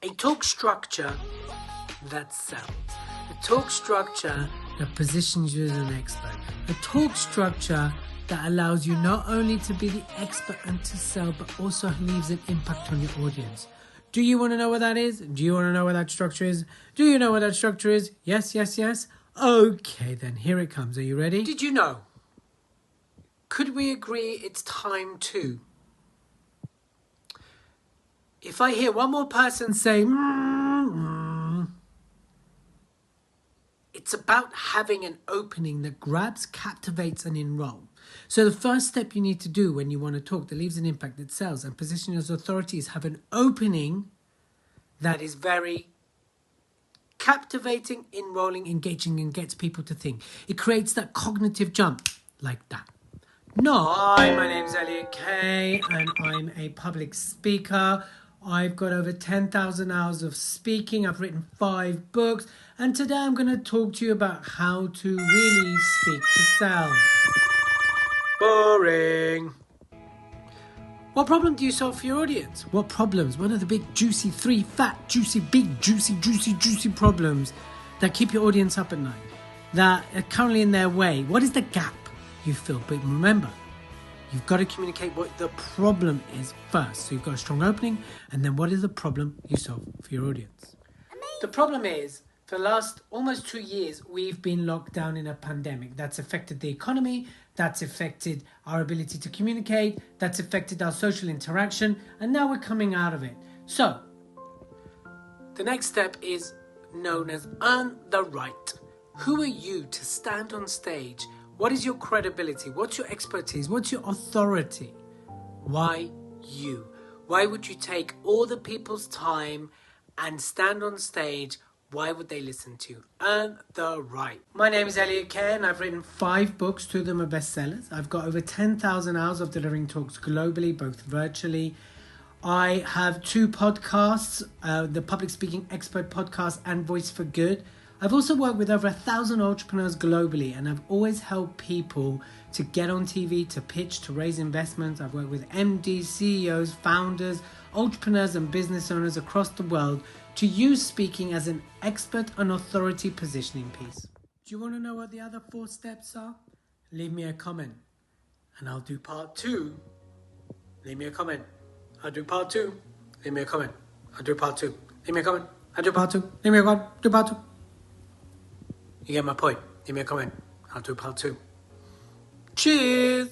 A talk structure that sells. A talk structure that positions you as an expert. A talk structure that allows you not only to be the expert and to sell, but also leaves an impact on your audience. Do you want to know what that is? Do you want to know what that structure is? Do you know what that structure is? Yes, yes, yes. Okay, then here it comes. Are you ready? Did you know? Could we agree it's time to? If I hear one more person say, it's about having an opening that grabs, captivates, and enrolls. So the first step you need to do when you want to talk that leaves an impact, that sells, and position as authority is have an opening that is very captivating, enrolling, engaging, and gets people to think. It creates that cognitive jump like that. Hi, my name's Elliot Kay, and I'm a public speaker. I've got over 10,000 hours of speaking. I've written 5 books, and today I'm going to talk to you about how to really speak to sell. Boring. What problem do you solve for your audience? What problems? What are the big, juicy, 3 fat, juicy, big, juicy problems that keep your audience up at night, that are currently in their way? What is the gap you feel? But remember, you've got to communicate what the problem is first. So you've got a strong opening, and then what is the problem you solve for your audience? The problem is, for the last almost 2 years, we've been locked down in a pandemic. That's affected the economy, that's affected our ability to communicate, that's affected our social interaction, and now we're coming out of it. So, the next step is known as earn the right. Who are you to stand on stage? What is your credibility? What's your expertise? What's your authority? Why you? Why would you take all the people's time and stand on stage? Why would they listen to you? Earn the right. My name is Elliot Kay, and I've written 5 books. 2 of them are bestsellers. I've got over 10,000 hours of delivering talks globally, both virtually. I have 2 podcasts, the Public Speaking Expert Podcast and Voice for Good. I've also worked with over 1,000 entrepreneurs globally, and I've always helped people to get on TV, to pitch, to raise investments. I've worked with MDs, CEOs, founders, entrepreneurs and business owners across the world to use speaking as an expert and authority positioning piece. Do you want to know what the other 4 steps are? Leave me a comment and I'll do part 2. Leave me a comment. I'll do part 2. Leave me a comment. I'll do part 2. Leave me a comment. I'll do part 2. Leave me a comment. Do part 2. You get my point. Leave me a comment. I'll do part 2. Cheers!